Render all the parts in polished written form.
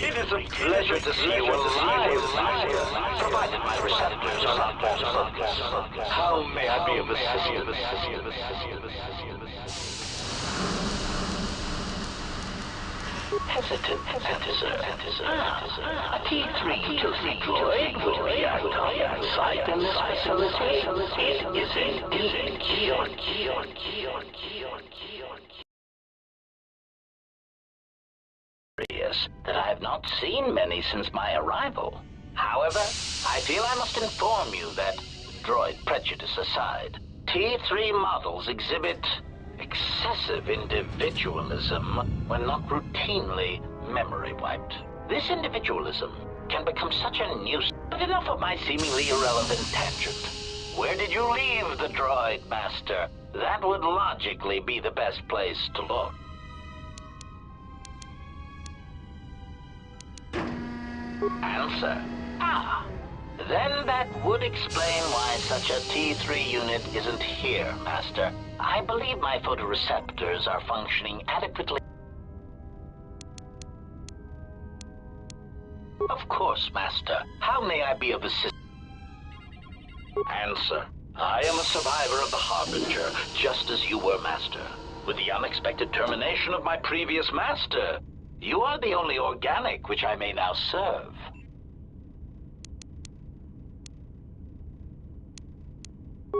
It is a pleasure to see you alive, provided my receptors are not focused. How may I be of assistance? Hesitant, a T3 utility droid will react on site in this facility. It is indeed that I have not seen many since my arrival. However, I feel I must inform you that, droid prejudice aside, T3 models exhibit excessive individualism when not routinely memory wiped. This individualism can become such a nuisance. But enough of my seemingly irrelevant tangent. Where did you leave the droid, Master? That would logically be the best place to look. Answer. Then that would explain why such a T3 unit isn't here, Master. I believe my photoreceptors are functioning adequately. Of course, Master. How may I be of assistance? Answer. I am a survivor of the Harbinger, just as you were, Master. With the unexpected termination of my previous Master, you are the only organic which I may now serve.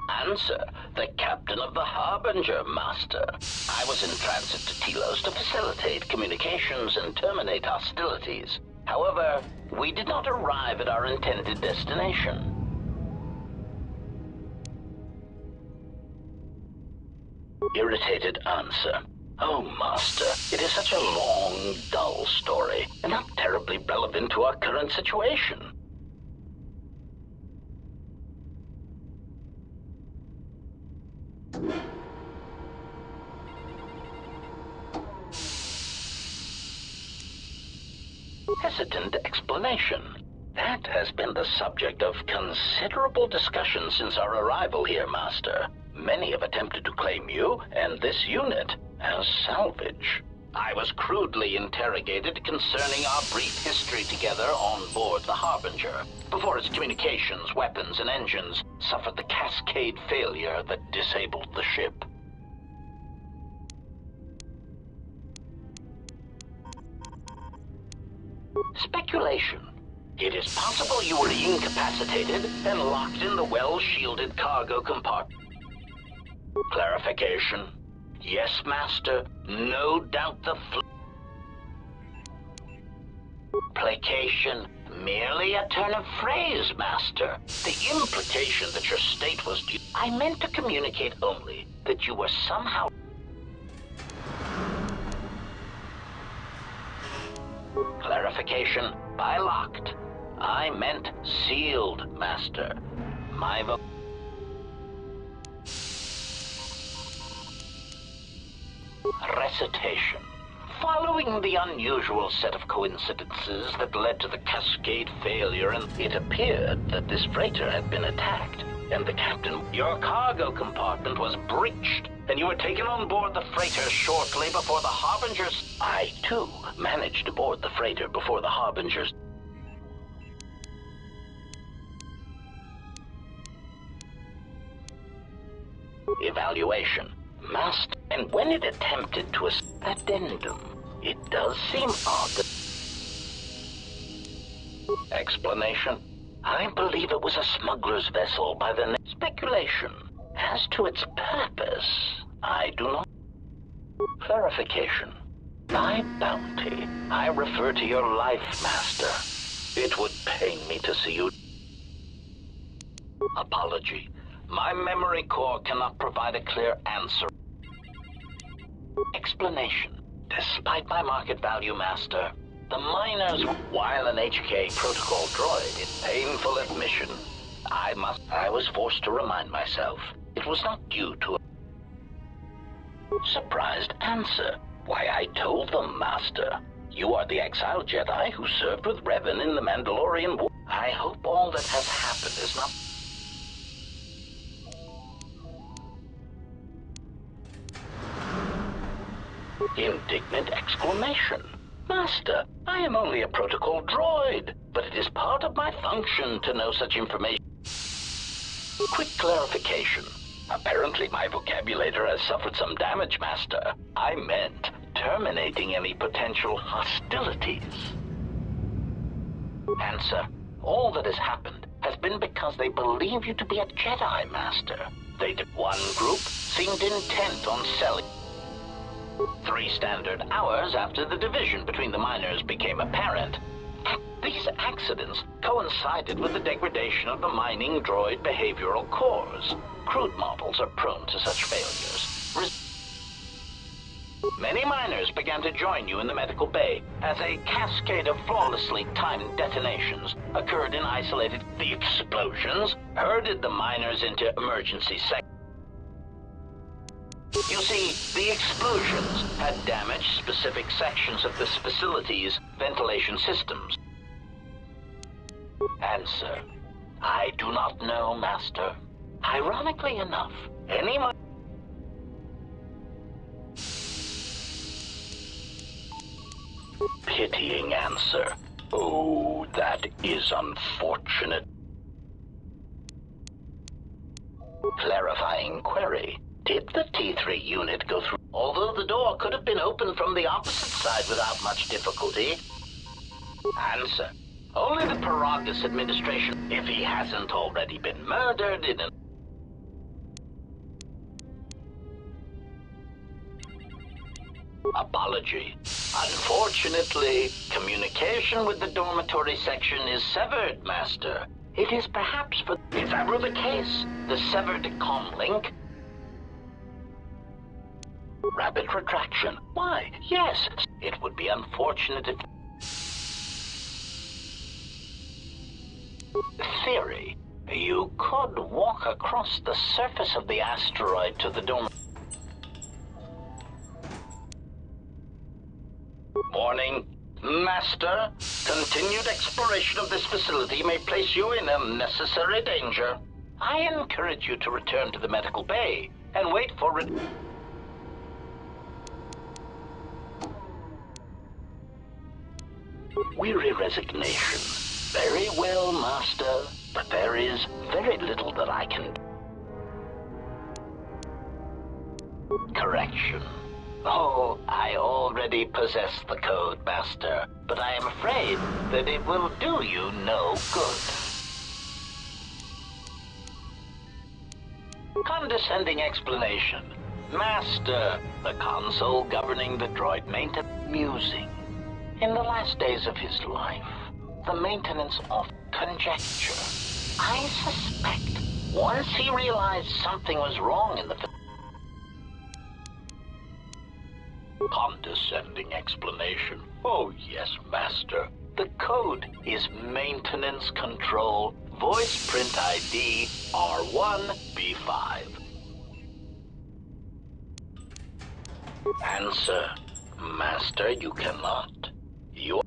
Answer. The captain of the Harbinger, Master. I was in transit to Telos to facilitate communications and terminate hostilities. However, we did not arrive at our intended destination. Irritated answer. Oh, Master, it is such a long, dull story, and not terribly relevant to our current situation. Hesitant explanation. That has been the subject of considerable discussion since our arrival here, Master. Many have attempted to claim you and this unit as salvage. I was crudely interrogated concerning our brief history together on board the Harbinger, before its communications, weapons, and engines suffered the cascade failure that disabled the ship. Speculation. It is possible you were incapacitated and locked in the well-shielded cargo compartment. Clarification. Yes, Master. No doubt the placation. Merely a turn of phrase, Master. The implication that your state was due. I meant to communicate only that you were somehow... Clarification. By locked. I meant sealed, Master. My vote. Recitation. Following the unusual set of coincidences that led to the cascade failure, and it appeared that this freighter had been attacked, and the captain, your cargo compartment was breached, and you were taken on board the freighter shortly before the Harbinger's... I, too, managed to board the freighter before the Harbinger's... evaluation. Master, and when it attempted to... addendum, it does seem odd that... Explanation. I believe it was a smuggler's vessel by the name... Speculation. As to its purpose, I do not... Clarification. By bounty, I refer to your life, Master. It would pain me to see you... Apology. My memory core cannot provide a clear answer. Explanation. Despite my market value, Master, the miners, while an HK protocol droid, in painful admission, I was forced to remind myself it was not due to a surprised answer. Why, I told them, Master, you are the exiled Jedi who served with Revan in the Mandalorian War. I hope all that has happened is not... Indignant exclamation. Master, I am only a protocol droid, but it is part of my function to know such information. Quick clarification. Apparently my vocabulary has suffered some damage, Master. I meant terminating any potential hostilities. Answer. All that has happened has been because they believe you to be a Jedi, Master. One group seemed intent on selling. 3 standard hours after the division between the miners became apparent, these accidents coincided with the degradation of the mining droid behavioral cores. Crude models are prone to such failures. Many miners began to join you in the medical bay as a cascade of flawlessly timed detonations occurred in isolated... The explosions herded the miners into emergency sections. You see, the explosions had damaged specific sections of this facility's ventilation systems. Answer. I do not know, Master. Ironically enough, any... Pitying answer. Oh, that is unfortunate. Clarifying query. Did the T3 unit go through? Although the door could have been opened from the opposite side without much difficulty. Answer. Only the Paragus administration, if he hasn't already been murdered in an... Apology. Unfortunately, communication with the dormitory section is severed, Master. It is perhaps for... If that were the case, the severed comlink... Rapid retraction. Why, yes, it would be unfortunate if... Theory. You could walk across the surface of the asteroid to the dome... Warning. Master, continued exploration of this facility may place you in unnecessary danger. I encourage you to return to the medical bay and wait for... Weary resignation. Very well, Master, but there is very little that I can... Correction. Oh, I already possess the code, Master, but I am afraid that it will do you no good. Condescending explanation. Master, the console governing the droid maintenance... Musing. In the last days of his life, the maintenance of conjecture. I suspect once he realized something was wrong in the... Condescending explanation. Oh yes, Master. The code is maintenance control, voice print ID R1B5. Answer. Master, you cannot. You...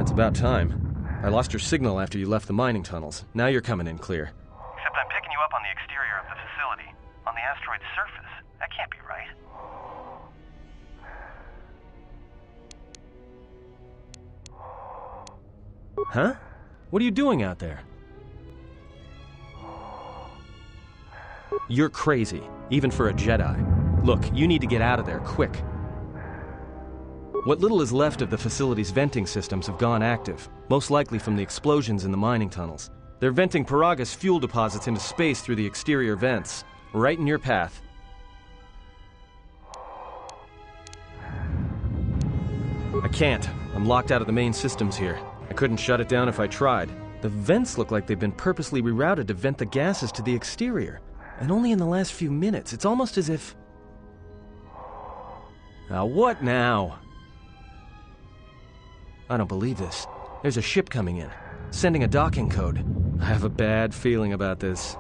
It's about time. I lost your signal after you left the mining tunnels. Now you're coming in clear. Except I'm picking you up on the exterior of the facility. On the asteroid's surface. That can't be right. Huh? What are you doing out there? You're crazy, even for a Jedi. Look, you need to get out of there, quick. What little is left of the facility's venting systems have gone active, most likely from the explosions in the mining tunnels. They're venting Paraga's fuel deposits into space through the exterior vents, right in your path. I can't. I'm locked out of the main systems here. I couldn't shut it down if I tried. The vents look like they've been purposely rerouted to vent the gases to the exterior. And only in the last few minutes. It's almost as if... Now, what now? I don't believe this. There's a ship coming in, sending a docking code. I have a bad feeling about this.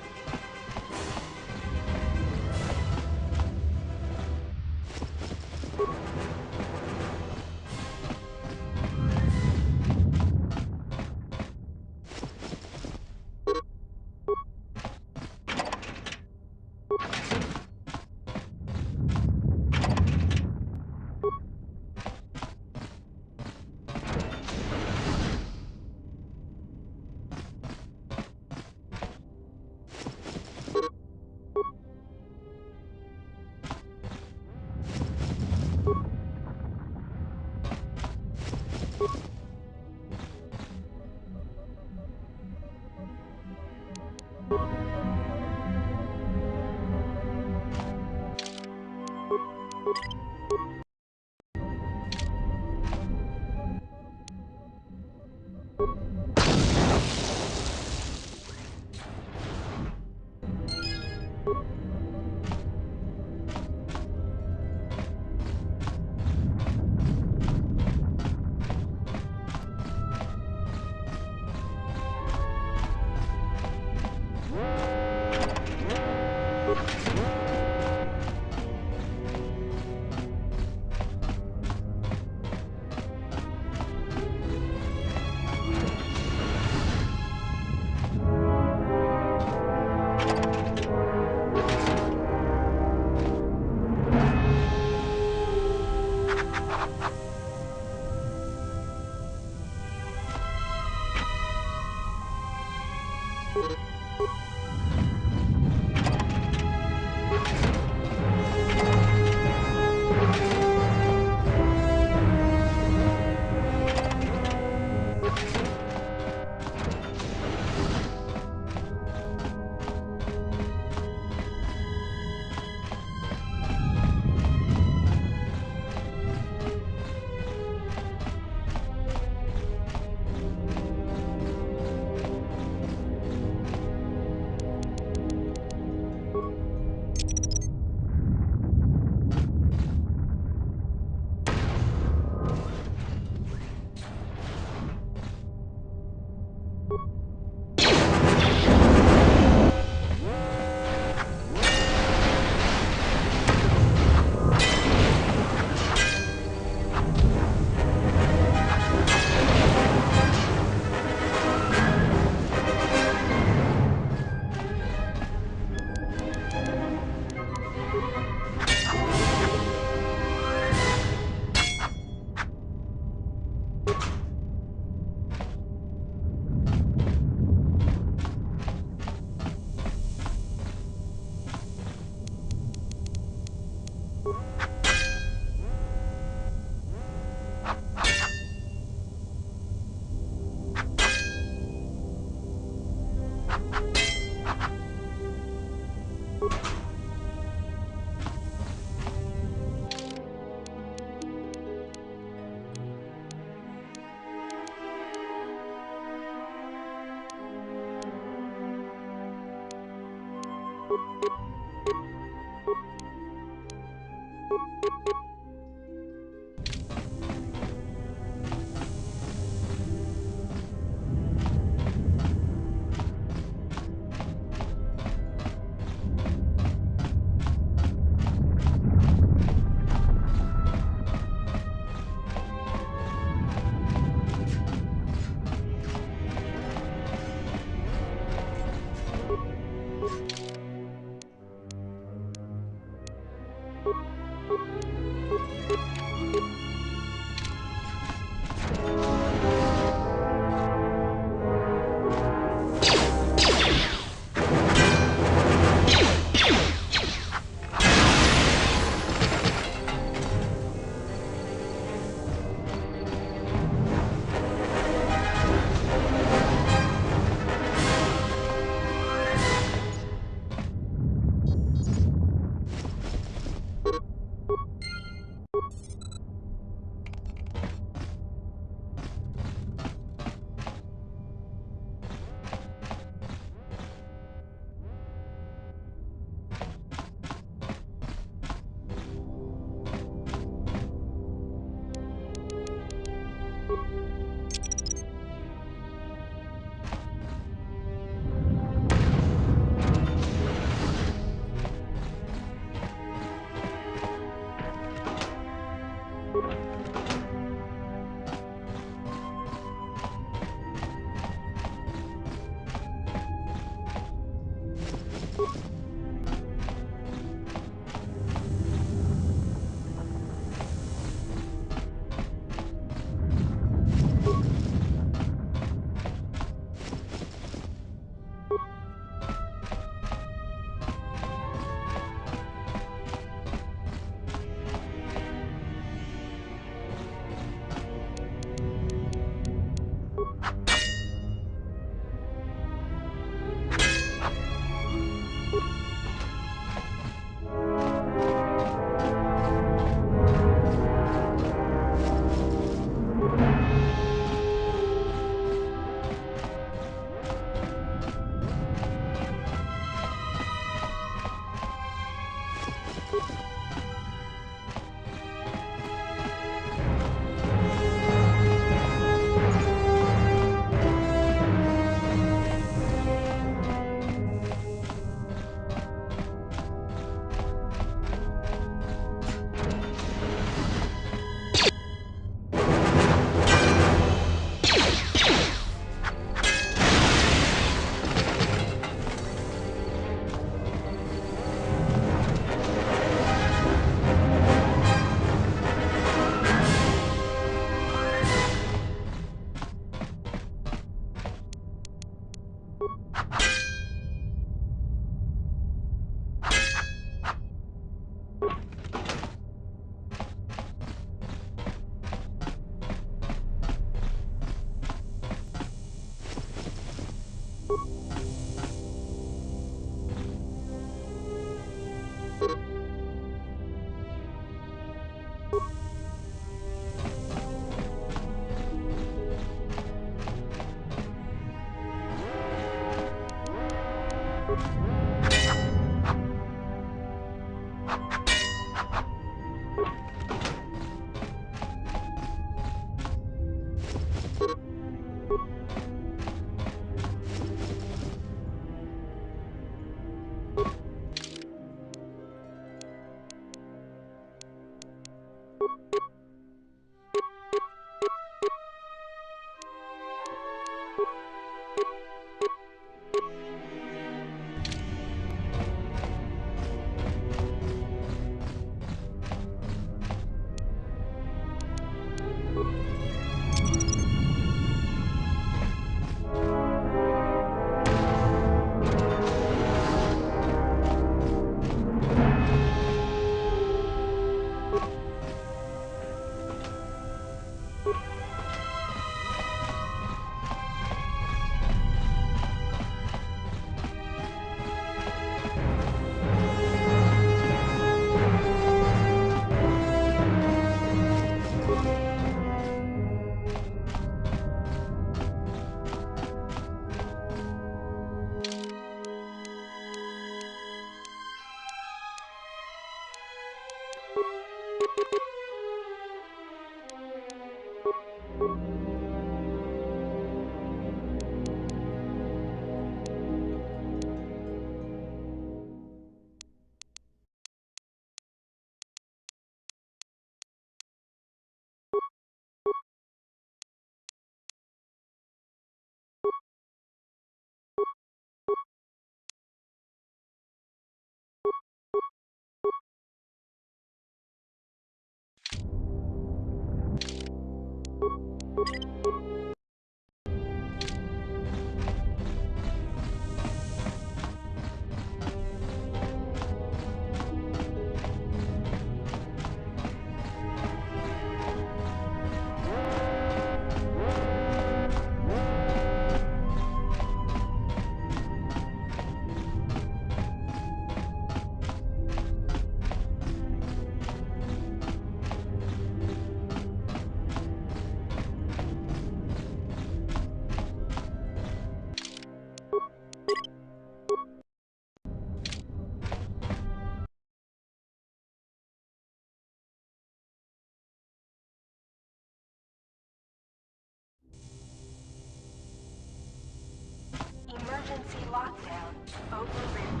Emergency lockdown overridden.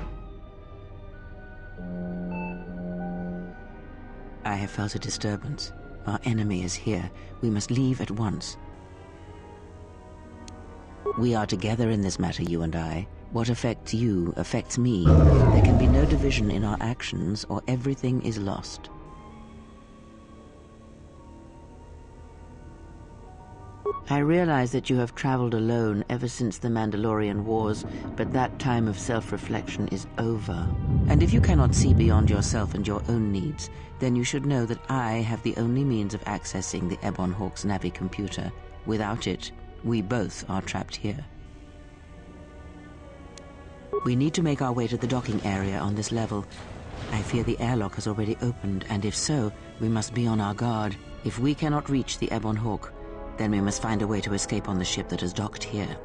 I have felt a disturbance. Our enemy is here. We must leave at once. We are together in this matter, you and I. What affects you affects me. There can be no division in our actions, or everything is lost. I realize that you have traveled alone ever since the Mandalorian Wars, but that time of self-reflection is over. And if you cannot see beyond yourself and your own needs, then you should know that I have the only means of accessing the Ebon Hawk's Navi computer. Without it, we both are trapped here. We need to make our way to the docking area on this level. I fear the airlock has already opened, and if so, we must be on our guard. If we cannot reach the Ebon Hawk, then we must find a way to escape on the ship that is docked here.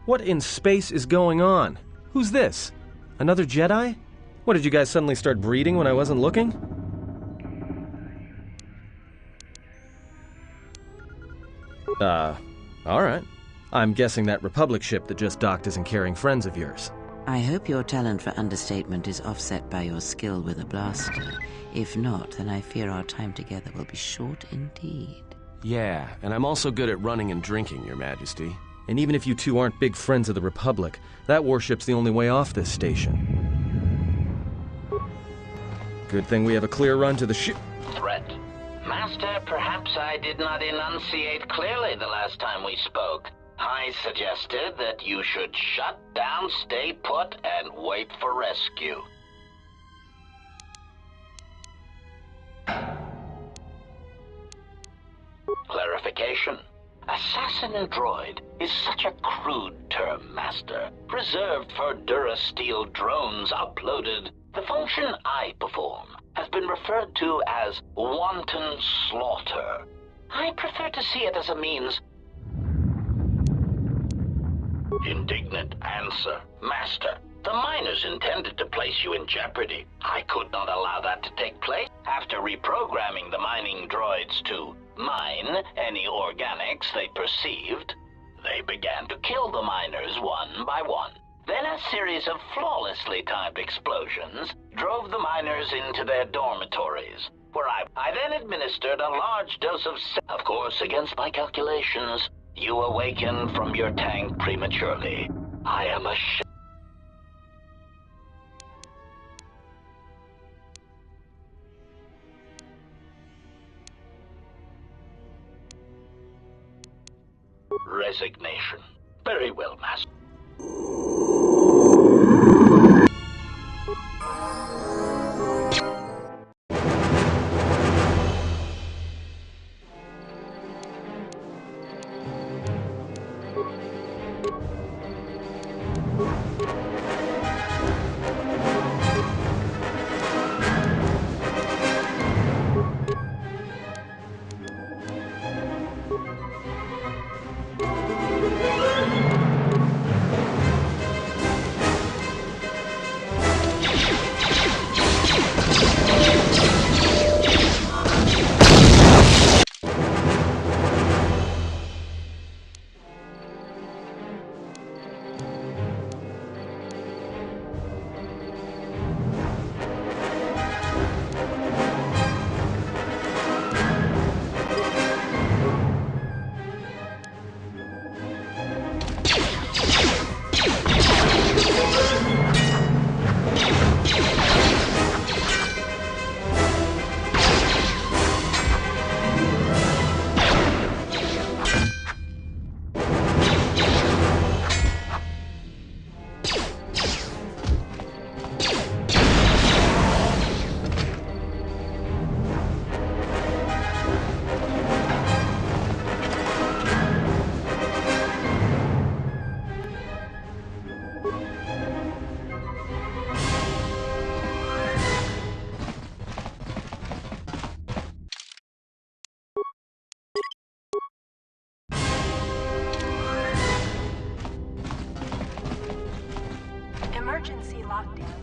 What in space is going on? Who's this? Another Jedi? What, did you guys suddenly start breeding when I wasn't looking? Alright. I'm guessing that Republic ship that just docked isn't carrying friends of yours. I hope your talent for understatement is offset by your skill with a blaster. If not, then I fear our time together will be short indeed. Yeah, and I'm also good at running and drinking, Your Majesty. And even if you two aren't big friends of the Republic, that warship's the only way off this station. Good thing we have a clear run to the ship. Threat. Master, perhaps I did not enunciate clearly the last time we spoke. I suggested that you should shut down, stay put, and wait for rescue. Clarification. Assassin droid is such a crude term, Master, reserved for Durasteel drones uploaded. The function I perform has been referred to as wanton slaughter. I prefer to see it as a means. Indignant answer. Master, the miners intended to place you in jeopardy. I could not allow that to take place. After reprogramming the mining droids to mine any organics they perceived, they began to kill the miners one by one. Then a series of flawlessly timed explosions drove the miners into their dormitories, where I then administered a large dose of Of course, against my calculations, you awakened from your tank prematurely. I am ashamed. Resignation. Very well, Master. Emergency lockdown.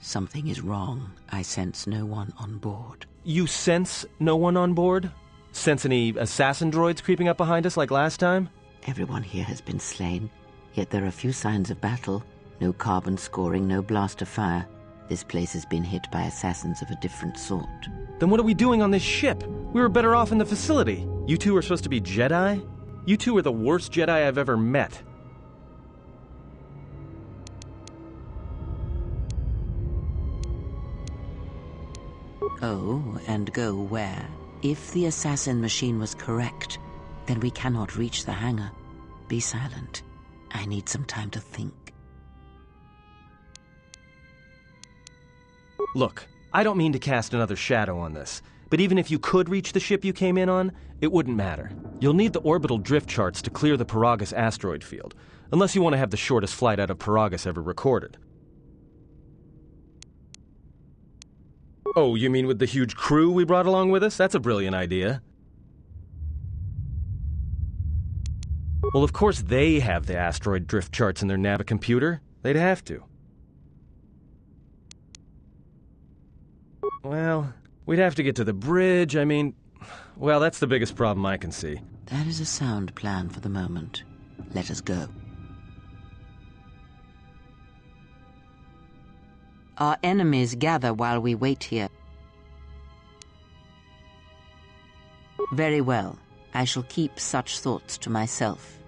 Something is wrong. I sense no one on board. You sense no one on board? Sense any assassin droids creeping up behind us like last time? Everyone here has been slain, yet there are few signs of battle. No carbon scoring, no blaster fire. This place has been hit by assassins of a different sort. Then what are we doing on this ship? We were better off in the facility. You two are supposed to be Jedi? You two are the worst Jedi I've ever met. Oh, and go where? If the assassin machine was correct, then we cannot reach the hangar. Be silent. I need some time to think. Look, I don't mean to cast another shadow on this, but even if you could reach the ship you came in on, it wouldn't matter. You'll need the orbital drift charts to clear the Paragus asteroid field, unless you want to have the shortest flight out of Paragus ever recorded. Oh, you mean with the huge crew we brought along with us? That's a brilliant idea. Well, of course they have the asteroid drift charts in their Navicomputer. They'd have to. Well, we'd have to get to the bridge, well, that's the biggest problem I can see. That is a sound plan for the moment. Let us go. Our enemies gather while we wait here. Very well. I shall keep such thoughts to myself.